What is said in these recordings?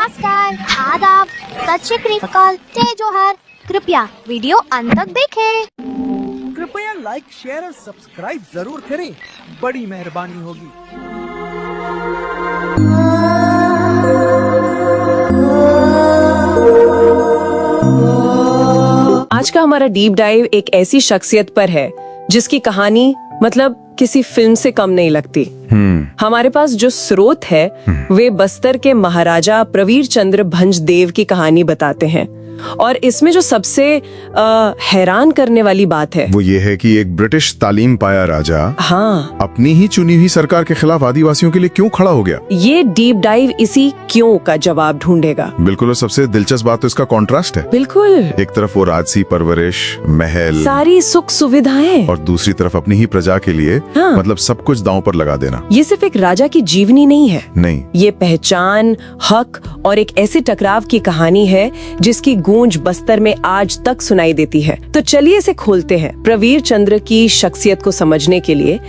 नमस्कार, आदाब, सत श्री अकाल, जय जोहर। कृपया वीडियो अंत तक देखें। कृपया लाइक, शेयर और सब्सक्राइब जरूर करें, बड़ी मेहरबानी होगी। आज का हमारा डीप डाइव एक ऐसी शख्सियत पर है जिसकी कहानी मतलब किसी फिल्म से कम नहीं लगती। हमारे पास जो स्रोत है वे बस्तर के महाराजा प्रवीर चंद्र भंजदेव की कहानी बताते हैं, और इसमें जो सबसे हैरान करने वाली बात है वो ये है कि एक ब्रिटिश तालीम पाया राजा हाँ अपनी ही चुनी हुई सरकार के खिलाफ आदिवासियों के लिए क्यों खड़ा हो गया। ये डीप डाइव इसी क्यों का जवाब ढूंढेगा। बिल्कुल, और सबसे दिलचस्प बात तो इसका कॉन्ट्रास्ट है। बिल्कुल, एक तरफ वो राजसी परवरिश, महल, सारी सुख सुविधाएं, और दूसरी तरफ अपनी ही प्रजा के लिए हाँ। मतलब सब कुछ दांव पर लगा देना। ये सिर्फ एक राजा की जीवनी नहीं है, नहीं, ये पहचान, हक और एक ऐसे टकराव की कहानी है जिसकी गूंज बस्तर में आज तक सुनाई देती है। तो चलिए इसे खोलते हैं। प्रवीर चंद्र की शख्सियत को समझने के लिए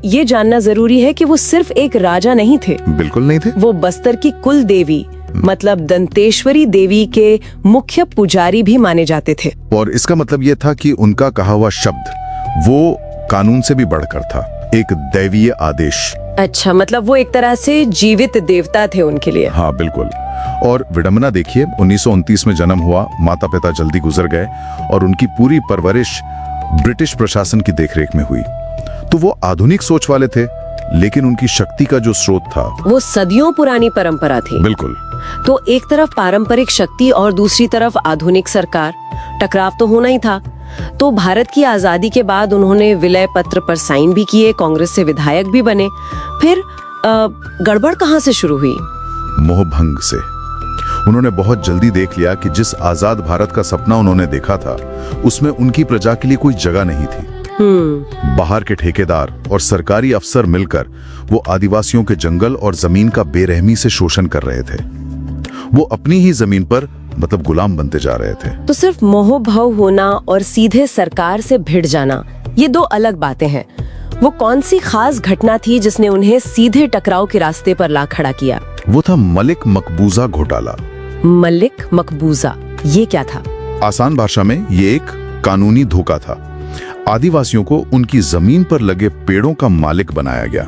ये जानना जरूरी है कि वो सिर्फ एक राजा नहीं थे। बिल्कुल नहीं थे। वो बस्तर की कुल देवी मतलब दंतेश्वरी देवी के मुख्य पुजारी भी माने जाते थे। और इसका मतलब ये था कि उनका कहा हुआ शब्द वो कानून से भी बढ़कर था, एक दैवीय आदेश। अच्छा, मतलब वो एक तरह से जीवित देवता थे उनके लिए। हाँ बिल्कुल। और विडंबना देखिए, 1929 में जन्म हुआ, माता पिता जल्दी गुजर गए और उनकी पूरी परवरिश ब्रिटिश प्रशासन की देखरेख में हुई। तो वो आधुनिक सोच वाले थे, लेकिन उनकी शक्ति का जो स्रोत था वो सदियों पुरानी परंपरा थी। बिल्कुल। तो एक तरफ पारंपरिक शक्ति और दूसरी तरफ आधुनिक सरकार, टकराव तो होना ही था। तो भारत की आजादी के बाद उन्होंने विलय पत्र पर साइन भी किए, कांग्रेस से विधायक भी बने। फिर गड़बड़ कहाँ से शुरू हुई? मोहभंग से। उन्होंने बहुत जल्दी देख लिया कि जिस आजाद भारत का सपना उन्होंने देखा था उसमें उनकी प्रजा के लिए कोई जगह नहीं थी। बाहर के ठेकेदार और सरकारी अफसर मिलकर वो आदिवासियों के जंगल और जमीन का बेरहमी से शोषण कर रहे थे। वो अपनी ही जमीन पर मतलब गुलाम बनते जा रहे थे। तो सिर्फ मोहभव होना और सीधे सरकार से भिड़ जाना, ये दो अलग बातें हैं। वो कौन सी खास घटना थी जिसने उन्हें सीधे टकराव के रास्ते पर ला खड़ा किया? वो था मलिक मकबूजा घोटाला। मलिक मकबूजा, ये क्या था? आसान भाषा में ये एक कानूनी धोखा था। आदिवासियों को उनकी जमीन पर लगे पेड़ों का मालिक बनाया गया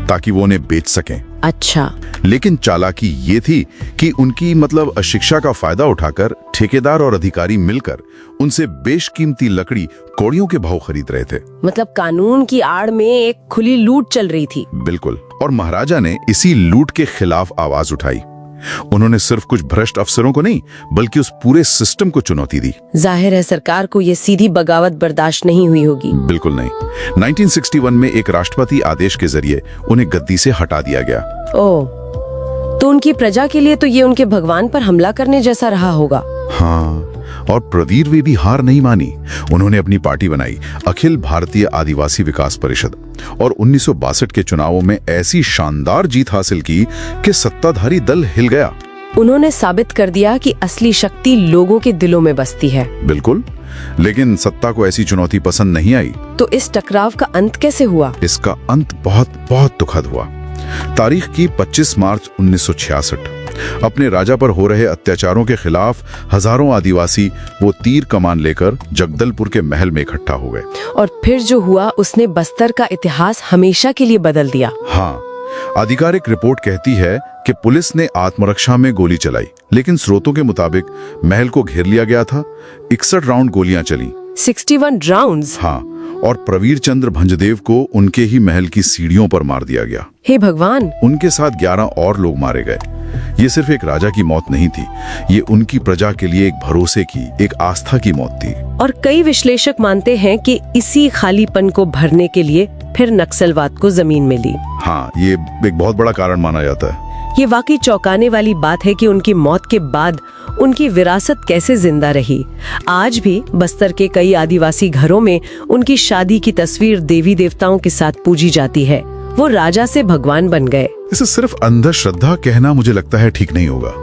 ताकि वो उन्हें बेच सकें। अच्छा। लेकिन चालाकी ये थी कि उनकी मतलब अशिक्षा का फायदा उठाकर ठेकेदार और अधिकारी मिलकर उनसे बेशकीमती लकड़ी कौड़ियों के भाव खरीद रहे थे। मतलब कानून की आड़ में एक खुली लूट चल रही थी। बिल्कुल। और महाराजा ने इसी लूट के खिलाफ आवाज उठाई। उन्होंने सिर्फ कुछ भ्रष्ट अफसरों को नहीं बल्कि उस पूरे सिस्टम को चुनौती दी। जाहिर है सरकार को ये सीधी बगावत बर्दाश्त नहीं हुई होगी। बिल्कुल नहीं। 1961 में एक राष्ट्रपति आदेश के जरिए उन्हें गद्दी से हटा दिया गया। ओह, तो उनकी प्रजा के लिए तो ये उनके भगवान पर हमला करने जैसा रहा होगा। हाँ, और प्रवीर वे भी हार नहीं मानी। उन्होंने अपनी पार्टी बनाई, अखिल भारतीय आदिवासी विकास परिषद, और 1962 के चुनावों में ऐसी शानदार जीत हासिल की कि सत्ताधारी दल हिल गया। उन्होंने साबित कर दिया कि असली शक्ति लोगों के दिलों में बसती है। बिल्कुल। लेकिन सत्ता को ऐसी चुनौती पसंद नहीं आई। तो इस टकराव का अंत कैसे हुआ? इसका अंत बहुत बहुत दुखद हुआ। तारीख की 25 मार्च 1966। अपने राजा पर हो रहे अत्याचारों के खिलाफ हजारों आदिवासी वो तीर कमान लेकर जगदलपुर के महल में इकट्ठा हो गए। और फिर जो हुआ उसने बस्तर का इतिहास हमेशा के लिए बदल दिया। हाँ, आधिकारिक रिपोर्ट कहती है कि पुलिस ने आत्मरक्षा में गोली चलाई, लेकिन स्रोतों के मुताबिक महल को घेर लिया गया था। 61 राउंड गोलियां चली। 61 राउंड्स? हाँ, और प्रवीर चंद्र भंजदेव को उनके ही महल की सीढ़ियों पर मार दिया गया। हे भगवान! उनके साथ 11 और लोग मारे गए। ये सिर्फ एक राजा की मौत नहीं थी, ये उनकी प्रजा के लिए एक भरोसे की, एक आस्था की मौत थी। और कई विश्लेषक मानते हैं कि इसी खालीपन को भरने के लिए फिर नक्सलवाद को जमीन मिली। हाँ, ये एक बहुत बड़ा कारण माना जाता है। ये वाकई चौंकाने वाली बात है कि उनकी मौत के बाद उनकी विरासत कैसे जिंदा रही। आज भी बस्तर के कई आदिवासी घरों में उनकी शादी की तस्वीर देवी देवताओं के साथ पूजी जाती है। वो राजा से भगवान बन गए। इसे सिर्फ अंधश्रद्धा कहना मुझे लगता है ठीक नहीं होगा।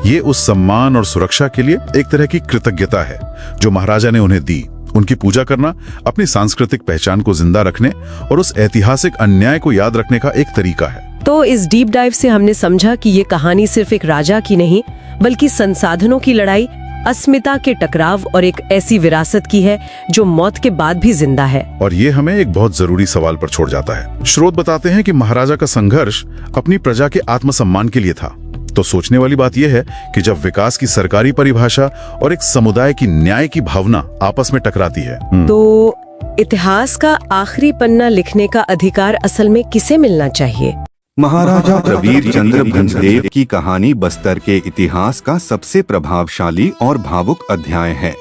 ये उस सम्मान और सुरक्षा के लिए एक तरह की कृतज्ञता है जो महाराजा ने उन्हें दी। उनकी पूजा करना अपनी सांस्कृतिक पहचान को जिंदा रखने और उस ऐतिहासिक अन्याय को याद रखने का एक तरीका है। तो इस डीप डाइव से हमने समझा कि ये कहानी सिर्फ एक राजा की नहीं, बल्कि संसाधनों की लड़ाई, अस्मिता के टकराव और एक ऐसी विरासत की है जो मौत के बाद भी जिंदा है। और ये हमें एक बहुत जरूरी सवाल पर छोड़ जाता है। स्रोत बताते हैं कि महाराजा का संघर्ष अपनी प्रजा के आत्मसम्मान के लिए था। तो सोचने वाली बात यह है कि जब विकास की सरकारी परिभाषा और एक समुदाय की न्याय की भावना आपस में टकराती है, तो इतिहास का आखिरी पन्ना लिखने का अधिकार असल में किसे मिलना चाहिए? महाराजा प्रवीर चंद्र भंजदेव की कहानी बस्तर के इतिहास का सबसे प्रभावशाली और भावुक अध्याय है।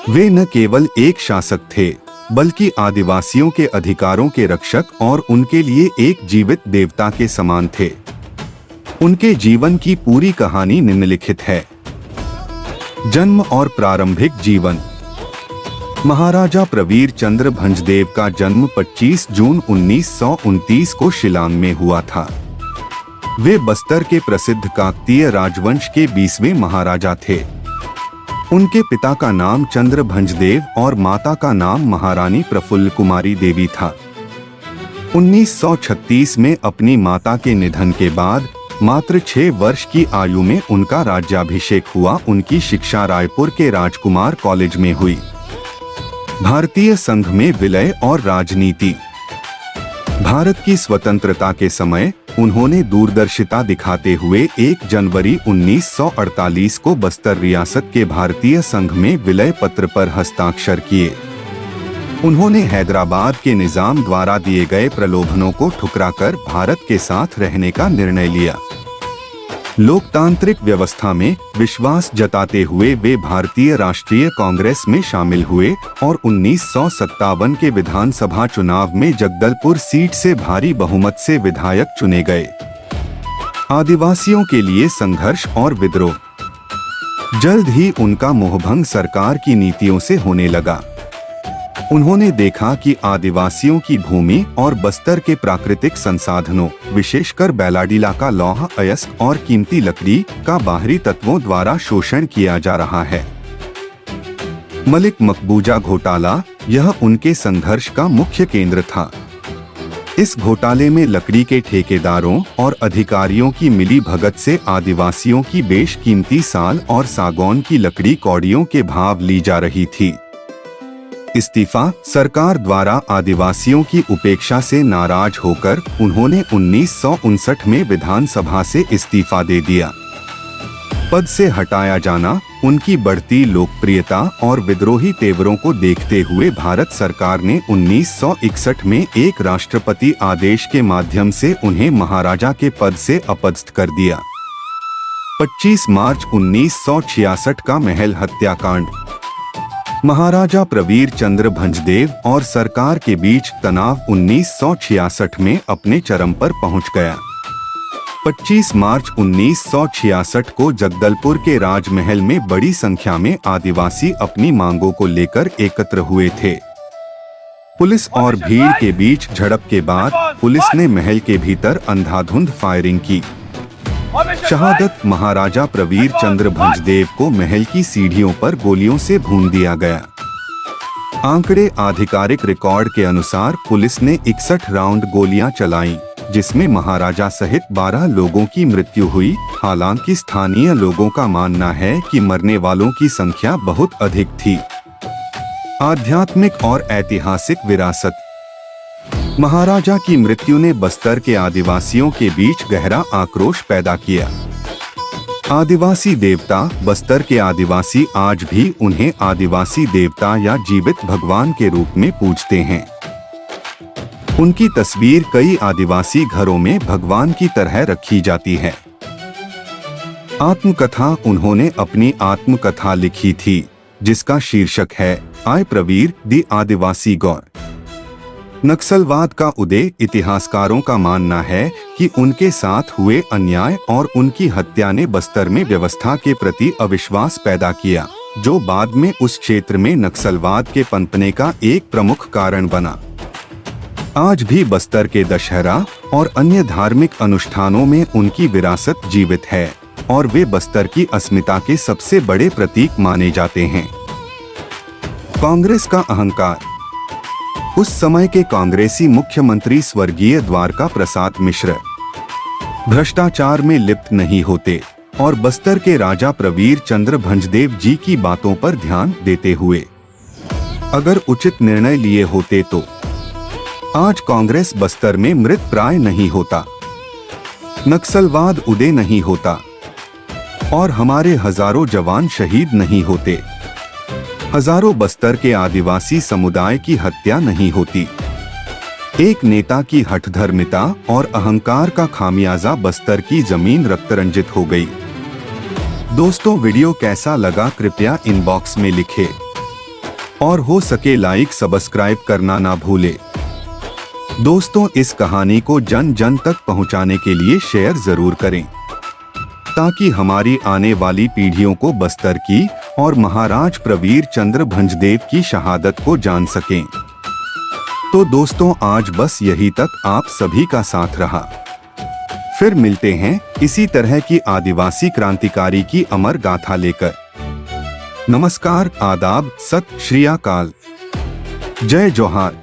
वे न केवल एक शासक थे, बल्कि आदिवासियों के अधिकारों के रक्षक और उनके लिए एक जीवित देवता के समान थे। उनके जीवन की पूरी कहानी निम्नलिखित है। जन्म और प्रारंभिक जीवन। महाराजा प्रवीर चंद्र भंजदेव का जन्म 25 जून 1929 को शिलांग में हुआ था। वे बस्तर के प्रसिद्ध काकतीय राजवंश के 20वें महाराजा थे। उनके पिता का नाम चंद्र भंजदेव और माता का नाम महारानी प्रफुल्ल कुमारी देवी था। 1936 में अपनी माता के निधन के बाद मात्र 6 वर्ष की आयु में उनका राज्याभिषेक हुआ। उनकी शिक्षा रायपुर के राजकुमार कॉलेज में हुई। भारतीय संघ में विलय और राजनीति। भारत की स्वतंत्रता के समय उन्होंने दूरदर्शिता दिखाते हुए 1 जनवरी 1948 को बस्तर रियासत के भारतीय संघ में विलय पत्र पर हस्ताक्षर किए। उन्होंने हैदराबाद के निजाम द्वारा दिए गए प्रलोभनों को ठुकराकर भारत के साथ रहने का निर्णय लिया। लोकतांत्रिक व्यवस्था में विश्वास जताते हुए वे भारतीय राष्ट्रीय कांग्रेस में शामिल हुए और 1957 के विधानसभा चुनाव में जगदलपुर सीट से भारी बहुमत से विधायक चुने गए। आदिवासियों के लिए संघर्ष और विद्रोह। जल्द ही उनका मोहभंग सरकार की नीतियों से होने लगा। उन्होंने देखा कि आदिवासियों की भूमि और बस्तर के प्राकृतिक संसाधनों, विशेषकर बैलाडीला का लौह अयस्क और कीमती लकड़ी का बाहरी तत्वों द्वारा शोषण किया जा रहा है। मलिक मकबूजा घोटाला, यह उनके संघर्ष का मुख्य केंद्र था। इस घोटाले में लकड़ी के ठेकेदारों और अधिकारियों की मिली भगत से आदिवासियों की बेशकीमती साल और सागौन की लकड़ी कौड़ियों के भाव ली जा रही थी। इस्तीफा। सरकार द्वारा आदिवासियों की उपेक्षा से नाराज होकर उन्होंने 1959 में विधानसभा से इस्तीफा दे दिया। पद से हटाया जाना उनकी बढ़ती लोकप्रियता और विद्रोही तेवरों को देखते हुए भारत सरकार ने 1961 में एक राष्ट्रपति आदेश के माध्यम से उन्हें महाराजा के पद से अपदस्थ कर दिया। 25 मार्च 1966 का महल हत्याकांड। महाराजा प्रवीर चंद्र भंजदेव और सरकार के बीच तनाव 1966 में अपने चरम पर पहुंच गया। 25 मार्च 1966 को जगदलपुर के राजमहल में बड़ी संख्या में आदिवासी अपनी मांगों को लेकर एकत्र हुए थे। पुलिस और भीड़ के बीच झड़प के बाद पुलिस ने महल के भीतर अंधाधुंध फायरिंग की। शहादत। महाराजा प्रवीर चंद्र भंजदेव को महल की सीढ़ियों पर गोलियों से भून दिया गया। आंकड़े। आधिकारिक रिकॉर्ड के अनुसार पुलिस ने 61 राउंड गोलियां चलाईं, जिसमें महाराजा सहित 12 लोगों की मृत्यु हुई। हालांकि स्थानीय लोगों का मानना है कि मरने वालों की संख्या बहुत अधिक थी। आध्यात्मिक और ऐतिहासिक विरासत। महाराजा की मृत्यु ने बस्तर के आदिवासियों के बीच गहरा आक्रोश पैदा किया। आदिवासी देवता। बस्तर के आदिवासी आज भी उन्हें आदिवासी देवता या जीवित भगवान के रूप में पूजते हैं। उनकी तस्वीर कई आदिवासी घरों में भगवान की तरह रखी जाती है। आत्मकथा। उन्होंने अपनी आत्मकथा लिखी थी, जिसका शीर्षक है आई प्रवीर द आदिवासी गॉड। नक्सलवाद का उदय। इतिहासकारों का मानना है कि उनके साथ हुए अन्याय और उनकी हत्या ने बस्तर में व्यवस्था के प्रति अविश्वास पैदा किया, जो बाद में उस क्षेत्र में नक्सलवाद के पनपने का एक प्रमुख कारण बना। आज भी बस्तर के दशहरा और अन्य धार्मिक अनुष्ठानों में उनकी विरासत जीवित है और वे बस्तर की अस्मिता के सबसे बड़े प्रतीक माने जाते हैं। कांग्रेस का अहंकार। उस समय के कांग्रेसी मुख्यमंत्री स्वर्गीय द्वारका प्रसाद मिश्र भ्रष्टाचार में लिप्त नहीं होते और बस्तर के राजा प्रवीर चंद्र भंजदेव जी की बातों पर ध्यान देते हुए अगर उचित निर्णय लिए होते तो आज कांग्रेस बस्तर में मृत प्राय नहीं होता, नक्सलवाद उदय नहीं होता और हमारे हजारों जवान शहीद नहीं होते, हजारों बस्तर के आदिवासी समुदाय की हत्या नहीं होती। एक नेता की हठधर्मिता और अहंकार का खामियाजा बस्तर की जमीन रक्तरंजित हो गई। दोस्तों, वीडियो कैसा लगा कृपया इनबॉक्स में लिखें और हो सके लाइक सब्सक्राइब करना ना भूले। दोस्तों, इस कहानी को जन जन तक पहुंचाने के लिए शेयर जरूर करें ताकि हमारी आने वाली पीढ़ियों को बस्तर की और महाराज प्रवीर चंद्र भंजदेव की शहादत को जान सकें। तो दोस्तों, आज बस यही तक आप सभी का साथ रहा। फिर मिलते हैं इसी तरह की आदिवासी क्रांतिकारी की अमर गाथा लेकर। नमस्कार, आदाब, सत श्री अकाल, जय जोहार।